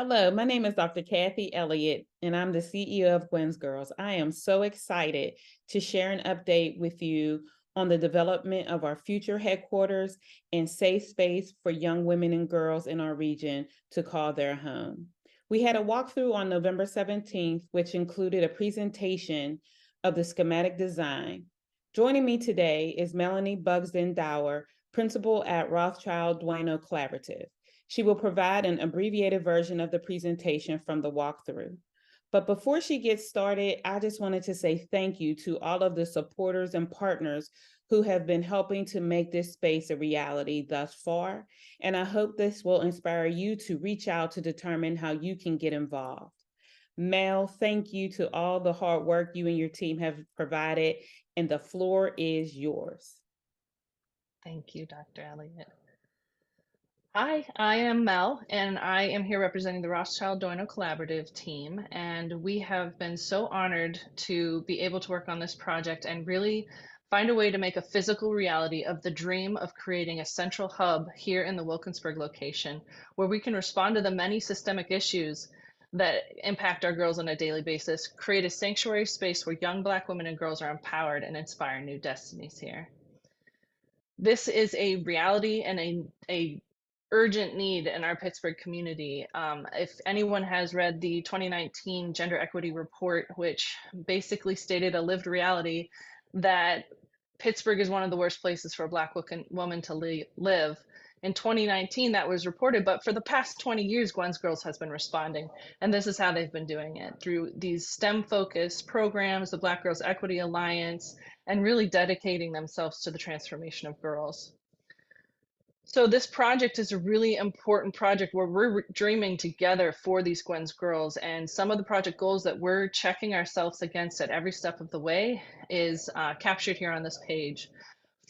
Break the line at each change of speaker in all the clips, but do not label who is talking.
Hello, my name is Dr. Kathy Elliott, and I'm the CEO of Gwen's Girls. I am so excited to share an update with you on the development of our future headquarters and safe space for young women and girls in our region to call their home. We had a walkthrough on November 17th, which included a presentation of the schematic design. Joining me today is Melanie Bugsden Dower, principal at Rothschild Duano Collaborative. She will provide an abbreviated version of the presentation from the walkthrough. But before she gets started, I just wanted to say thank you to all of the supporters and partners who have been helping to make this space a reality thus far. And I hope this will inspire you to reach out to determine how you can get involved. Mel, thank you to all the hard work you and your team have provided, and the floor is yours.
Thank you, Dr. Elliott. Hi, I am Mel, and I am here representing the Rothschild Doino Collaborative team. And we have been so honored to be able to work on this project and really find a way to make a physical reality of the dream of creating a central hub here in the Wilkinsburg location, where we can respond to the many systemic issues that impact our girls on a daily basis, create a sanctuary space where young Black women and girls are empowered and inspire new destinies here. This is a reality and a urgent need in our Pittsburgh community. If anyone has read the 2019 Gender Equity Report, which basically stated a lived reality that Pittsburgh is one of the worst places for a Black woman to live. In 2019, that was reported, but for the past 20 years, Gwen's Girls has been responding, and this is how they've been doing it through these STEM-focused programs, the Black Girls Equity Alliance, and really dedicating themselves to the transformation of girls. So this project is a really important project where we're dreaming together for these Gwen's Girls. And some of the project goals that we're checking ourselves against at every step of the way is captured here on this page.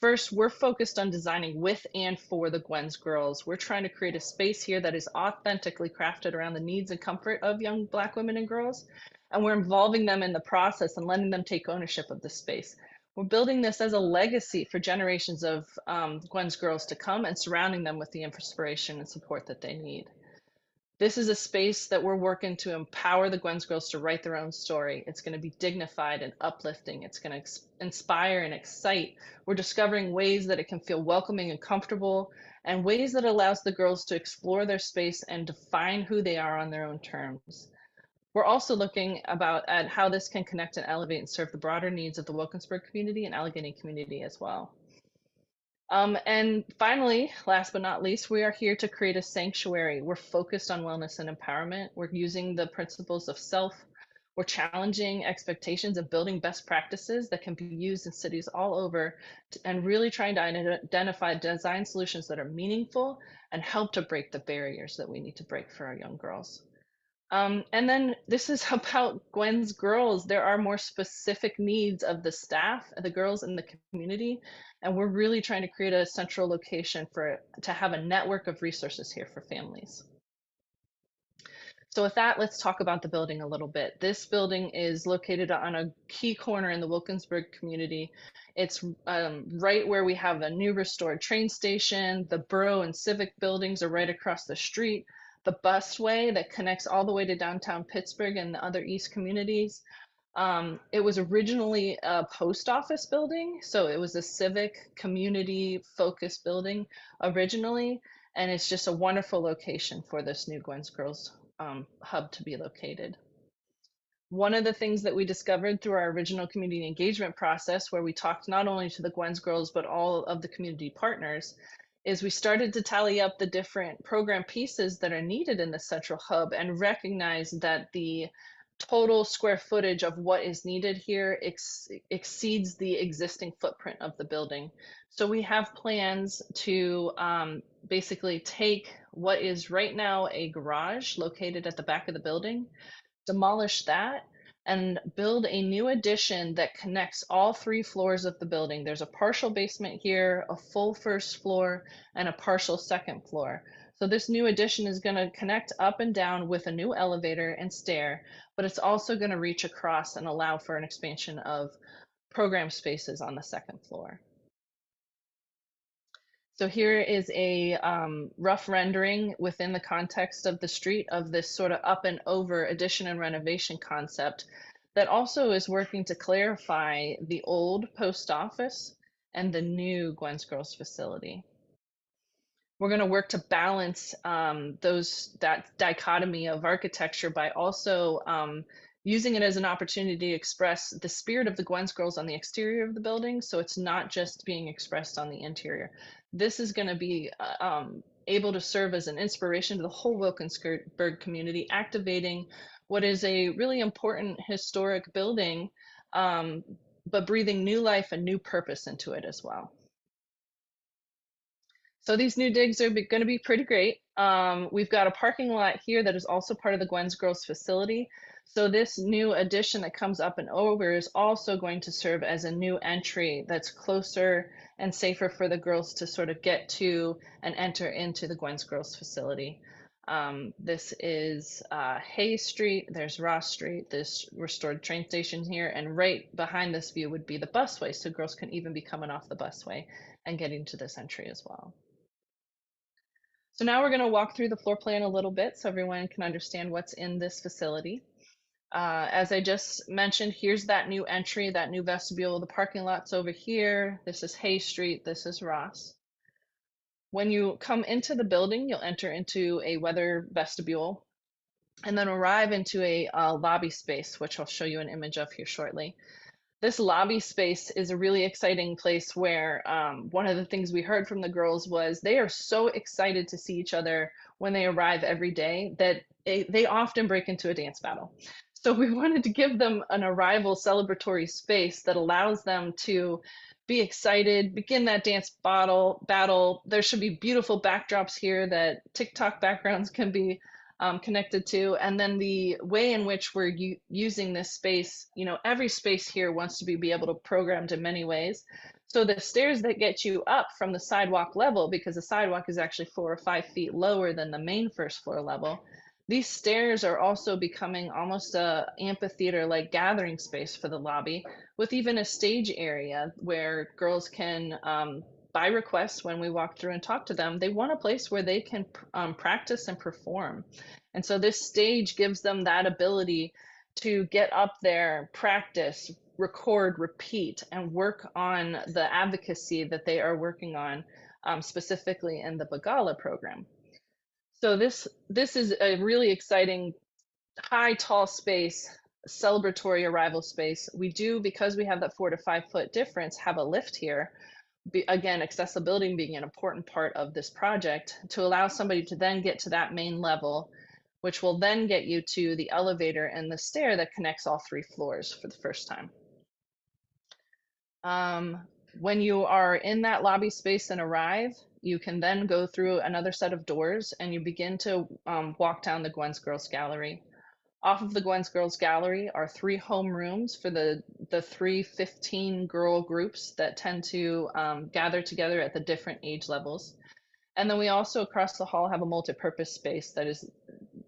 First, we're focused on designing with and for the Gwen's Girls. We're trying to create a space here that is authentically crafted around the needs and comfort of young Black women and girls. And we're involving them in the process and letting them take ownership of the space. We're building this as a legacy for generations of Gwen's Girls to come and surrounding them with the inspiration and support that they need. This is a space that we're working to empower the Gwen's Girls to write their own story. It's going to be dignified and uplifting. It's going to inspire and excite. We're discovering ways that it can feel welcoming and comfortable, and ways that allows the girls to explore their space and define who they are on their own terms. We're also looking at how this can connect and elevate and serve the broader needs of the Wilkinsburg community and Allegheny community as well. And finally, last but not least, we are here to create a sanctuary. We're focused on wellness and empowerment. We're using the principles of self. We're challenging expectations and building best practices that can be used in cities all over, and really trying to identify design solutions that are meaningful and help to break the barriers that we need to break for our young girls. And then this is about Gwen's Girls. There are more specific needs of the staff, the girls in the community, and we're really trying to create a central location to have a network of resources here for families. So with that, let's talk about the building a little bit. This building is located on a key corner in the Wilkinsburg community. It's right where we have a new restored train station. The borough and civic buildings are right across the street. The busway that connects all the way to downtown Pittsburgh and the other East communities. It was originally a post office building, so it was a civic community focused building originally, and it's just a wonderful location for this new Gwen's Girls hub to be located. One of the things that we discovered through our original community engagement process, where we talked not only to the Gwen's Girls, but all of the community partners, is we started to tally up the different program pieces that are needed in the central hub and recognize that the total square footage of what is needed here exceeds the existing footprint of the building. So we have plans to basically take what is right now a garage located at the back of the building, demolish that, and build a new addition that connects all 3 floors of the building. There's a partial basement here, a full first floor, and a partial second floor. So this new addition is going to connect up and down with a new elevator and stair, but it's also going to reach across and allow for an expansion of program spaces on the second floor. So here is a rough rendering within the context of the street of this sort of up and over addition and renovation concept that also is working to clarify the old post office and the new Gwen's Girls facility. We're going to work to balance that dichotomy of architecture by also using it as an opportunity to express the spirit of the Gwen's Girls on the exterior of the building, so it's not just being expressed on the interior. This is going to be able to serve as an inspiration to the whole Wilkinsburg community, activating what is a really important historic building, but breathing new life and new purpose into it as well. So these new digs are going to be pretty great. We've got a parking lot here that is also part of the Gwen's Girls facility. So this new addition that comes up and over is also going to serve as a new entry that's closer and safer for the girls to sort of get to and enter into the Gwen's Girls facility. This is Hay Street, there's Ross Street, this restored train station here, and right behind this view would be the busway, so girls can even be coming off the busway and getting to this entry as well. So now we're going to walk through the floor plan a little bit so everyone can understand what's in this facility. As I just mentioned, here's that new entry, that new vestibule. The parking lot's over here. This is Hay Street. This is Ross. When you come into the building, you'll enter into a weather vestibule and then arrive into a lobby space, which I'll show you an image of here shortly. This lobby space is a really exciting place where one of the things we heard from the girls was they are so excited to see each other when they arrive every day that they often break into a dance battle. So we wanted to give them an arrival celebratory space that allows them to be excited, begin that dance battle. There should be beautiful backdrops here that TikTok backgrounds can be connected to, and then the way in which we're using this space, every space here wants to be able to programmed in many ways. So the stairs that get you up from the sidewalk level, because the sidewalk is actually 4 or 5 feet lower than the main first floor level, these stairs are also becoming almost a amphitheater like gathering space for the lobby, with even a stage area where girls can by request, when we walk through and talk to them, they want a place where they can practice and perform. And so this stage gives them that ability to get up there, practice, record, repeat, and work on the advocacy that they are working on, specifically in the Bagala program. So this is a really exciting, high, tall space, celebratory arrival space. We do, because we have that 4 to 5 foot difference, have a lift here. Again, accessibility being an important part of this project to allow somebody to then get to that main level, which will then get you to the elevator and the stair that connects all 3 floors for the first time. When you are in that lobby space and arrive, you can then go through another set of doors and you begin to walk down the Gwen's Girls Gallery. Off of the Gwen's Girls Gallery are 3 home rooms for the 3 15 girl groups that tend to gather together at the different age levels. And then we also across the hall have a multi-purpose space that is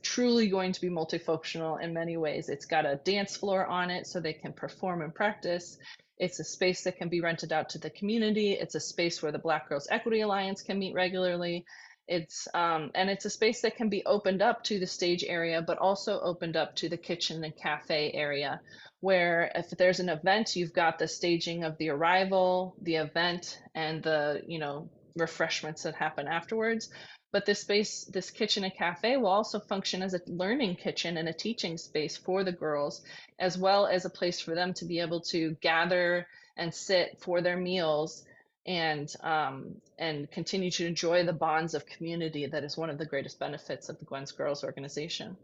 truly going to be multifunctional in many ways. It's got a dance floor on it so they can perform and practice. It's a space that can be rented out to the community. It's a space where the Black Girls Equity Alliance can meet regularly. It's a space that can be opened up to the stage area, but also opened up to the kitchen and cafe area, where if there's an event, you've got the staging of the arrival, the event, and the refreshments that happen afterwards. But this space, this kitchen and cafe, will also function as a learning kitchen and a teaching space for the girls, as well as a place for them to be able to gather and sit for their meals and continue to enjoy the bonds of community that is one of the greatest benefits of the Gwen's Girls organization.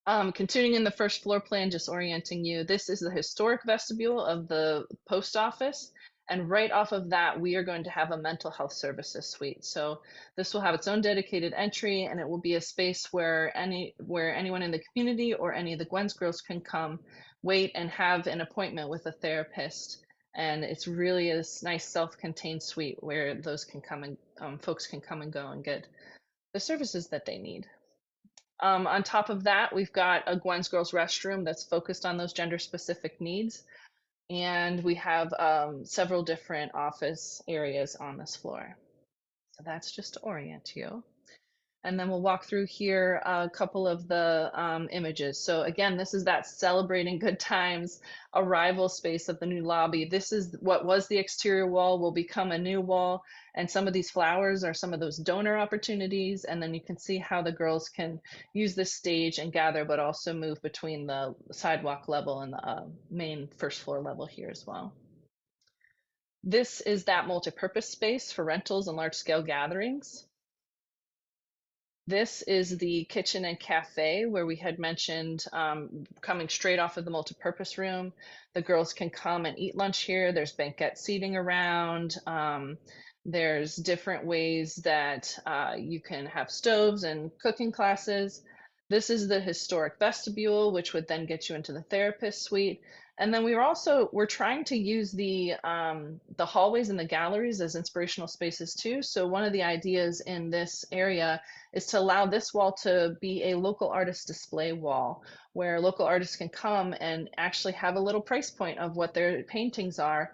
Continuing in the first floor plan, just orienting you, this is the historic vestibule of the post office. And right off of that, we are going to have a mental health services suite. So this will have its own dedicated entry, and it will be a space where anyone in the community or any of the Gwen's Girls can come, wait, and have an appointment with a therapist. And it's really a nice self-contained suite where those can come and folks can come and go and get the services that they need. On top of that, we've got a Gwen's Girls restroom that's focused on those gender specific needs. and we have several different office areas on this floor. So that's just to orient you. And then we'll walk through here a couple of the images. So again, this is that celebrating good times arrival space of the new lobby. This is what was the exterior wall will become a new wall. And some of these flowers are some of those donor opportunities. And then you can see how the girls can use this stage and gather, but also move between the sidewalk level and the main first floor level here as well. This is that multi-purpose space for rentals and large scale gatherings. This is the kitchen and cafe where we had mentioned coming straight off of the multipurpose room. The girls can come and eat lunch here. There's banquette seating around. There's different ways that you can have stoves and cooking classes. This is the historic vestibule, which would then get you into the therapist suite. And then we're trying to use the hallways and the galleries as inspirational spaces too. So one of the ideas in this area is to allow this wall to be a local artist display wall where local artists can come and actually have a little price point of what their paintings are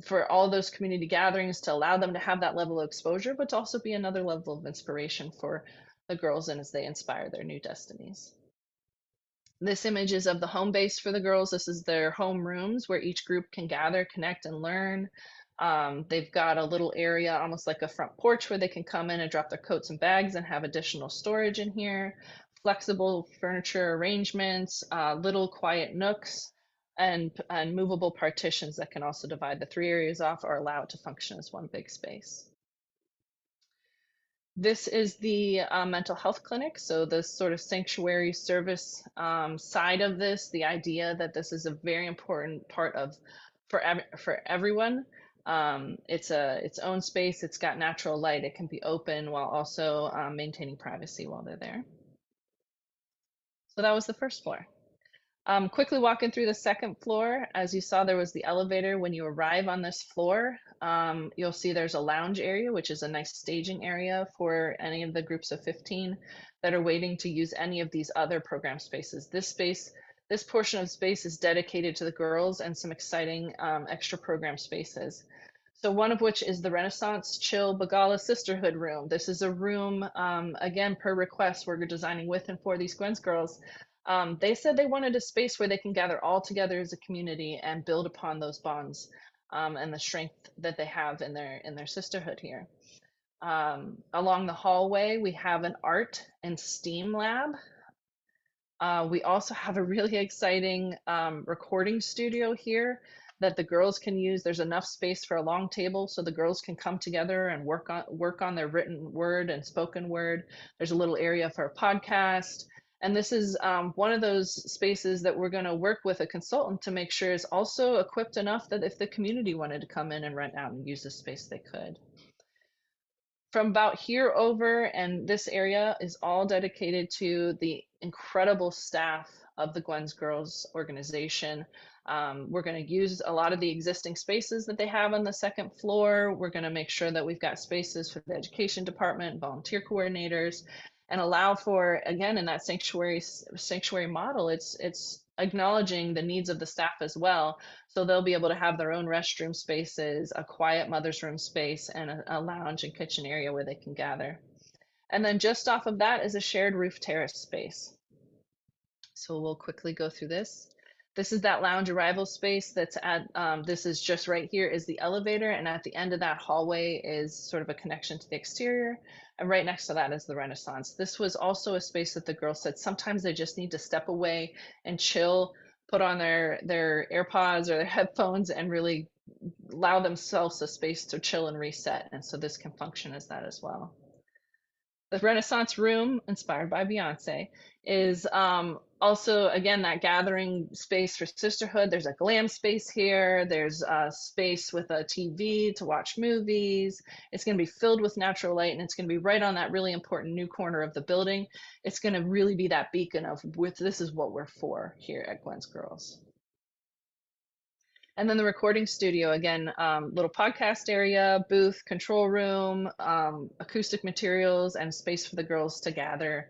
for all those community gatherings to allow them to have that level of exposure, but to also be another level of inspiration for the girls and as they inspire their new destinies. This image is of the home base for the girls. This is their home rooms where each group can gather, connect, and learn. They've got a little area, almost like a front porch, where they can come in and drop their coats and bags and have additional storage in here. Flexible furniture arrangements, little quiet nooks, and movable partitions that can also divide the three areas off or allow it to function as one big space. This is the mental health clinic. So the sort of sanctuary service side of this, the idea that this is a very important part of for everyone. It's its own space. It's got natural light. It can be open while also maintaining privacy while they're there. So that was the first floor. Quickly walking through the second floor, as you saw, there was the elevator. When you arrive on this floor, you'll see there's a lounge area, which is a nice staging area for any of the groups of 15 that are waiting to use any of these other program spaces. This portion of space is dedicated to the girls and some exciting extra program spaces. So one of which is the Renaissance Chill Bagala Sisterhood Room. This is a room, again, per request, we're designing with and for these Gwen's girls. They said they wanted a space where they can gather all together as a community and build upon those bonds and the strength that they have in their sisterhood here. Along the hallway, we have an art and STEAM lab. We also have a really exciting recording studio here that the girls can use. There's enough space for a long table so the girls can come together and work on their written word and spoken word. There's a little area for a podcast. And this is one of those spaces that we're going to work with a consultant to make sure is also equipped enough that if the community wanted to come in and rent out and use this space, they could. From about here over, and this area is all dedicated to the incredible staff of the Gwen's Girls organization. We're going to use a lot of the existing spaces that they have on the second floor. We're going to make sure that we've got spaces for the education department, volunteer coordinators, and allow for, again, in that sanctuary model, it's acknowledging the needs of the staff as well. So they'll be able to have their own restroom spaces, a quiet mother's room space, and a lounge and kitchen area where they can gather. And then just off of that is a shared roof terrace space. So we'll quickly go through this. This is that lounge arrival space that's at, this is just right here is the elevator, and at the end of that hallway is sort of a connection to the exterior. And right next to that is the Renaissance. This was also a space that the girls said sometimes they just need to step away and chill, put on their AirPods or their headphones and really allow themselves a space to chill and reset. And so this can function as that as well. The Renaissance room, inspired by Beyonce, is also, again, that gathering space for sisterhood. There's a glam space here. There's a space with a TV to watch movies. It's going to be filled with natural light, and it's going to be right on that really important new corner of the building. It's going to really be that beacon of this is what we're for here at Gwen's Girls. And then the recording studio, again, little podcast area, booth, control room, acoustic materials, and space for the girls to gather.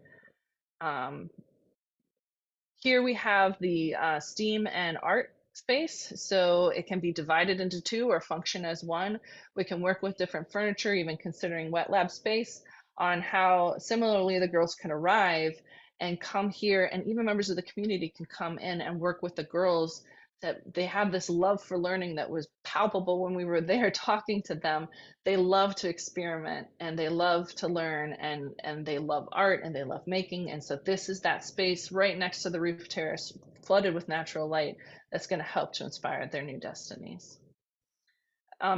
Here we have the STEAM and art space, so it can be divided into two or function as one. We can work with different furniture, even considering wet lab space, on how similarly the girls can arrive and come here, and even members of the community can come in and work with the girls, that they have this love for learning that was palpable when we were there talking to them. They love to experiment and they love to learn, and they love art and they love making. And so this is that space right next to the roof terrace, flooded with natural light, that's going to help to inspire their new destinies.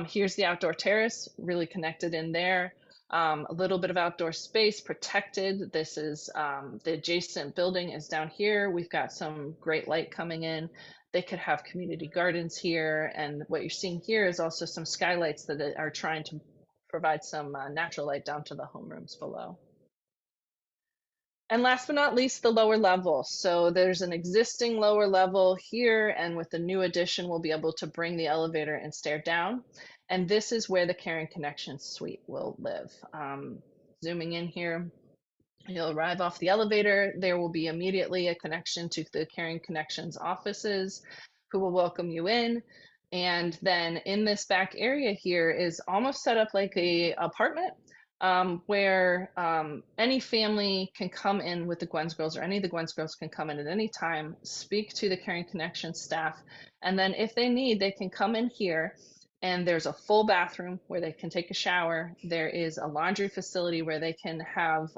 Here's the outdoor terrace, really connected in there. A little bit of outdoor space protected. This is the adjacent building is down here. We've got some great light coming in. They could have community gardens here. And what you're seeing here is also some skylights that are trying to provide some natural light down to the homerooms below. And last but not least, the lower level. So there's an existing lower level here, and with the new addition, we'll be able to bring the elevator and stair down. And this is where the Caring Connections suite will live. Zooming in here, you'll arrive off the elevator. There will be immediately a connection to the Caring Connections offices, who will welcome you in. And then in this back area here is almost set up like a apartment, where any family can come in with the Gwen's girls, or any of the Gwen's girls can come in at any time, speak to the Caring Connections staff, and then if they need, they can come in here. And there's a full bathroom where they can take a shower. There is a laundry facility where they can have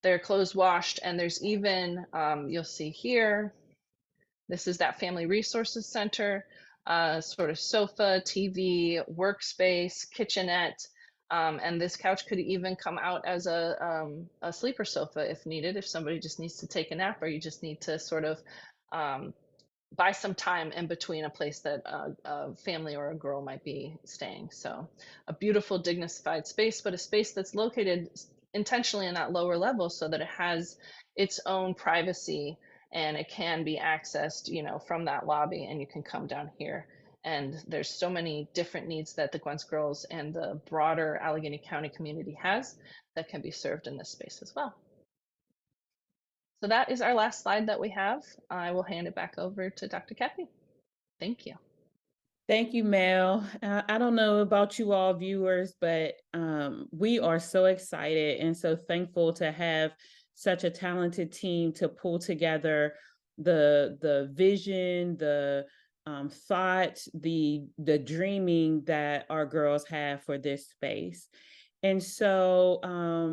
their clothes washed. And there's even, you'll see here, this is that Family Resources Center, sort of sofa, TV, workspace, kitchenette. And this couch could even come out as a sleeper sofa if needed, if somebody just needs to take a nap, or you just need to sort of um, buy some time in between a place that a family or a girl might be staying. So a beautiful, dignified space, but a space that's located intentionally in that lower level so that it has its own privacy, and it can be accessed, from that lobby, and you can come down here. And there's so many different needs that the Gwen's Girls and the broader Allegheny County community has that can be served in this space as well. So that is our last slide that we have. I will hand it back over to Dr. Kathy. Thank you.
Thank you, Mel. I don't know about you all viewers, but we are so excited and so thankful to have such a talented team to pull together the vision, the thought, the dreaming that our girls have for this space. And so,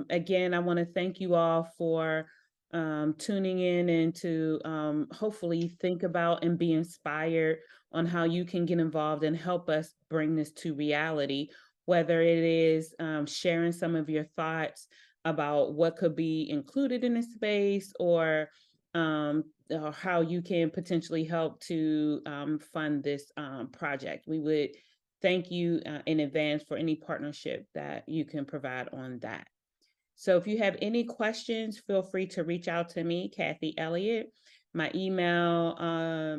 again, I want to thank you all for tuning in and to hopefully think about and be inspired on how you can get involved and help us bring this to reality, whether it is sharing some of your thoughts about what could be included in the space, or how you can potentially help to fund this project. We would thank you in advance for any partnership that you can provide on that. So if you have any questions, feel free to reach out to me, Kathy Elliott. My email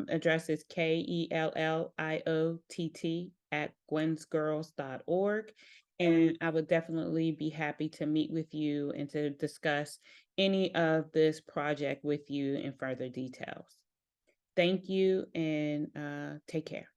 address is kelliott@gwensgirls.org. And I would definitely be happy to meet with you and to discuss any of this project with you in further details. Thank you, and take care.